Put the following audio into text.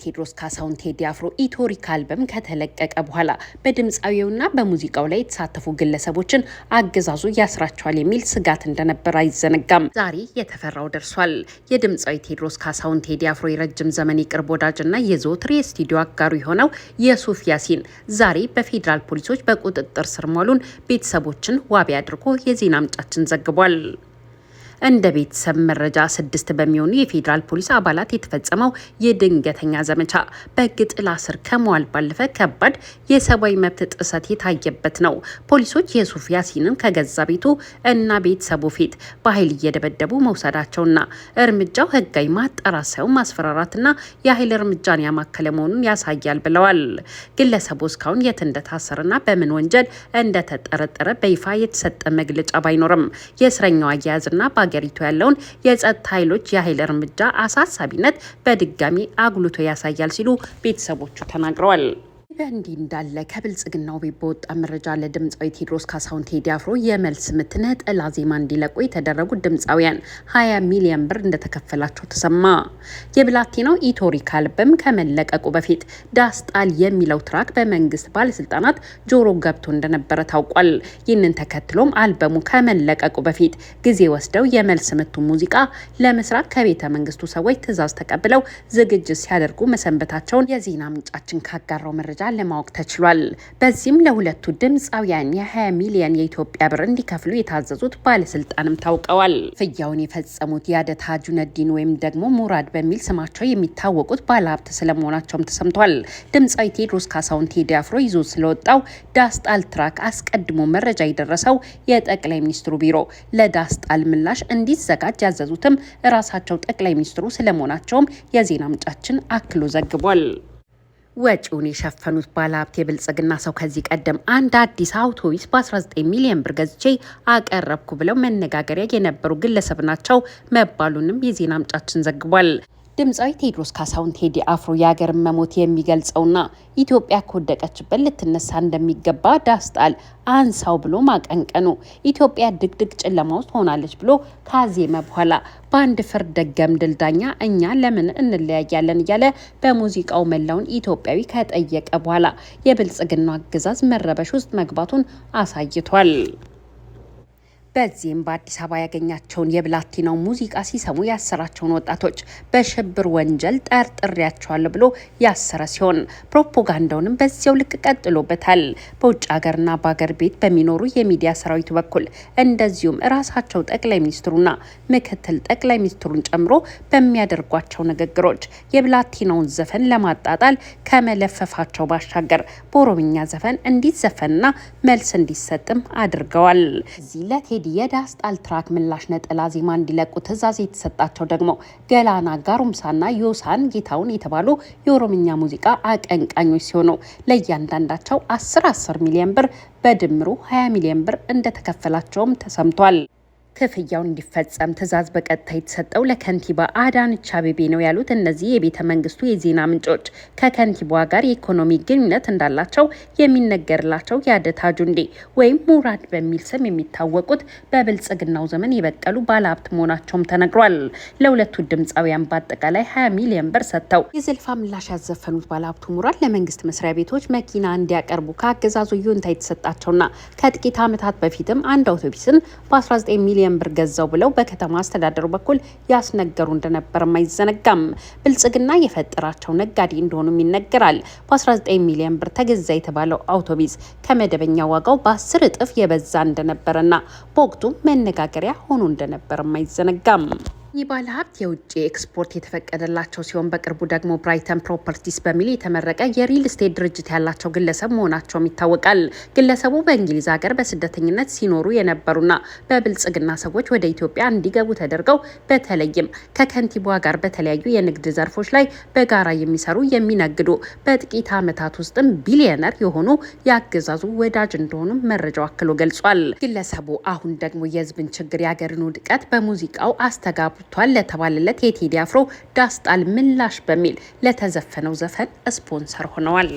ቴዎድሮስ ካሳሁን ቴዲ አፍሮ ኢትዮሪክ አልበም ከተለቀቀ በኋላ በድምፃዊውና በሙዚቃው ላይ የተሳተፉ ግለሰቦችን አገዛዙ ያስራቸዋል የሚል ስጋት እንደነበር አይዘነጋም። ዛሬ የተፈራው ደርሷል። የድምፃዊ ቴዎድሮስ ካሳሁን ቴዲ አፍሮ የረጅም ዘመን የቅርብ ወዳጅና የዘወትር የስቱዲዮ አጋሩ የሆነው የሱፍ ያሲን ዛሬ በፌዴራል ፖሊሶች በቁጥጥር ስር መዋሉን ቤተሰቦችን ዋቢ አድርጎ የዜና ምንጫችን ዘግቧል። እንደ ቤተሰብ መረጃ 6 በሚሆኑ የፌዴራል ፖሊስ አባላት የተፈጸመው የድንገተኛ ዘመቻ በሕግ ጥላ ስር ከመዋል ባለፈ ከባድ የሰብአዊ መብት ጥሰት የታየበት ነው። ፖሊሶች የሱፍ ያሲንን ከገዛ ቤቱ እና ቤተሰቡ ፊት በኃይል እየደበደቡ መውሰዳቸውና እርምጃው ሕጋዊ ማጣራት ሳይሆን ማስፈራራትና የኃይል እርምጃን ያማከለ መሆኑን ያሳያል ብለዋል። ግለሰቡ እስካሁን የት እንደታሰረና በምን ወንጀል እንደተጠረጠረ በይፋ የተሰጠ መግለጫ ባይኖርም የእስረኛው አያያዝና ሀገሪቱ ያለውን የጸጥታ ኃይሎች የኃይል እርምጃ አሳሳቢነት በድጋሚ አጉልቶ ያሳያል ሲሉ ቤተሰቦቹ ተናግረዋል። በእንዲህ እንዳለ ከብልጽግናው ቤት በወጣ መረጃ ለድምፃዊ ቴዎድሮስ ካሳሁን ቴዲ አፍሮ የመልስ ምት ነጠላ ዜማ እንዲለቁ የተደረጉት ድምፃውያን 20 ሚሊዮን ብር እንደተከፈላቸው ተሰማ። የብላቴናው ኢትዮሪክ አልበም ከመለቀቁ በፊት ዳስጣል የሚለው ትራክ በመንግስት ባለስልጣናት ጆሮ ገብቶ እንደነበረ ታውቋል። ይህንን ተከትሎም አልበሙ ከመለቀቁ በፊት ጊዜ ወስደው የመልስ ምቱ ሙዚቃ ለመስራት ከቤተ መንግስቱ ሰዎች ትዕዛዝ ተቀብለው ዝግጅት ሲያደርጉ መሰንበታቸውን የዜና ምንጫችን ካጋራው መረጃ ለማወቅ ተችሏል። በዚህም ለሁለቱ ድምፃውያን የ20 ሚሊዮን የኢትዮጵያ ብር እንዲከፍሉ የታዘዙት ባለስልጣንም ታውቀዋል። ፍያውን የፈጸሙት ያደታ ጁነዲን ወይም ደግሞ ሙራድ በሚል ስማቸው የሚታወቁት ባለሀብት ስለመሆናቸውም ተሰምቷል። ድምፃዊ ቴዎድሮስ ካሳሁን ቴዲ አፍሮ ይዞ ስለወጣው ዳስጣል ትራክ አስቀድሞ መረጃ የደረሰው የጠቅላይ ሚኒስትሩ ቢሮ ለዳስጣል ምላሽ እንዲዘጋጅ ያዘዙትም ራሳቸው ጠቅላይ ሚኒስትሩ ስለመሆናቸውም የዜና ምንጫችን አክሎ ዘግቧል። ወጪውን የሸፈኑት ባለሀብት የብልጽግና ሰው ከዚህ ቀደም አንድ አዲስ አውቶቡስ በ19 ሚሊዮን ብር ገዝቼ አቀረብኩ ብለው መነጋገሪያ የነበሩ ግለሰብ ናቸው መባሉንም የዜና ምንጫችን ዘግቧል። ድምፃዊ ቴዎድሮስ ካሳሁን ቴዲ አፍሮ የሀገር መሞት የሚገልጸውና ኢትዮጵያ ከወደቀችበት ልትነሳ እንደሚገባ ዳስጣል አንሳው ብሎ ማቀንቀኑ ኢትዮጵያ ድቅድቅ ጨለማ ውስጥ ሆናለች ብሎ ካዜመ በኋላ በአንድ ፍርድ ገምድል ዳኛ እኛ ለምን እንለያያለን እያለ በሙዚቃው መላውን ኢትዮጵያዊ ከጠየቀ በኋላ የብልጽግና አገዛዝ መረበሽ ውስጥ መግባቱን አሳይቷል። በዚህም በአዲስ አበባ ያገኛቸውን የብላቴናው ሙዚቃ ሲሰሙ ያሰራቸውን ወጣቶች በሽብር ወንጀል ጠርጥሬያቸዋለሁ ብሎ ያሰረ ሲሆን ፕሮፓጋንዳውንም በዚያው ልክ ቀጥሎበታል። በውጭ ሀገርና በሀገር ቤት በሚኖሩ የሚዲያ ሰራዊቱ በኩል እንደዚሁም ራሳቸው ጠቅላይ ሚኒስትሩና ምክትል ጠቅላይ ሚኒስትሩን ጨምሮ በሚያደርጓቸው ንግግሮች የብላቴናውን ዘፈን ለማጣጣል ከመለፈፋቸው ባሻገር በኦሮምኛ ዘፈን እንዲዘፈንና መልስ እንዲሰጥም አድርገዋል። የዳስጣል ትራክ ምላሽ ነጠላ ዜማ እንዲለቁ ትዕዛዝ የተሰጣቸው ደግሞ ገላና ጋሩምሳና ዮሳን ጌታውን የተባሉ የኦሮምኛ ሙዚቃ አቀንቃኞች ሲሆኑ ለእያንዳንዳቸው 10 ሚሊዮን ብር በድምሩ 20 ሚሊዮን ብር እንደተከፈላቸውም ተሰምቷል። ክፍያው እንዲፈጸም ትዕዛዝ በቀጥታ የተሰጠው ለከንቲባ አዳነች አቤቤ ነው ያሉት እነዚህ የቤተ መንግስቱ የዜና ምንጮች ከከንቲባዋ ጋር የኢኮኖሚ ግንኙነት እንዳላቸው የሚነገርላቸው ያደታ ጁንዴ ወይም ሙራድ በሚል ስም የሚታወቁት በብልጽግናው ዘመን የበቀሉ ባለሀብት መሆናቸውም ተነግሯል። ለሁለቱ ድምፃውያን በአጠቃላይ 20 ሚሊዮን ብር ሰጥተው የዘልፋ ምላሽ ያዘፈኑት ባለሀብቱ ሙራድ ለመንግስት መስሪያ ቤቶች መኪና እንዲያቀርቡ ከአገዛዙ ይሁንታ የተሰጣቸውና ከጥቂት ዓመታት በፊትም አንድ አውቶቡስን በ19 ሚሊዮን ብር ገዛው ብለው በከተማ አስተዳደሩ በኩል ያስነገሩ እንደነበር አይዘነጋም። ብልጽግና የፈጠራቸው ነጋዴ እንደሆኑም ይነገራል። በ19 ሚሊዮን ብር ተገዛ የተባለው አውቶቡስ ከመደበኛ ዋጋው በ10 እጥፍ የበዛ እንደነበረና በወቅቱ መነጋገሪያ ሆኖ እንደነበር አይዘነጋም። ይህ ባለሀብት የውጭ ኤክስፖርት የተፈቀደላቸው ሲሆን በቅርቡ ደግሞ ብራይተን ፕሮፐርቲስ በሚል የተመረቀ የሪል ስቴት ድርጅት ያላቸው ግለሰብ መሆናቸውም ይታወቃል። ግለሰቡ በእንግሊዝ ሀገር በስደተኝነት ሲኖሩ የነበሩና በብልጽግና ሰዎች ወደ ኢትዮጵያ እንዲገቡ ተደርገው በተለይም ከከንቲባዋ ጋር በተለያዩ የንግድ ዘርፎች ላይ በጋራ የሚሰሩ የሚነግዱ በጥቂት ዓመታት ውስጥም ቢሊዮነር የሆኑ የአገዛዙ ወዳጅ እንደሆኑ መረጃው አክሎ ገልጿል። ግለሰቡ አሁን ደግሞ የህዝብን ችግር የሀገርን ውድቀት በሙዚቃው አስተጋቡ ቷል ለተባለለት የቴዲ አፍሮ ዳስጣል ምላሽ በሚል ለተዘፈነው ዘፈን ስፖንሰር ሆነዋል።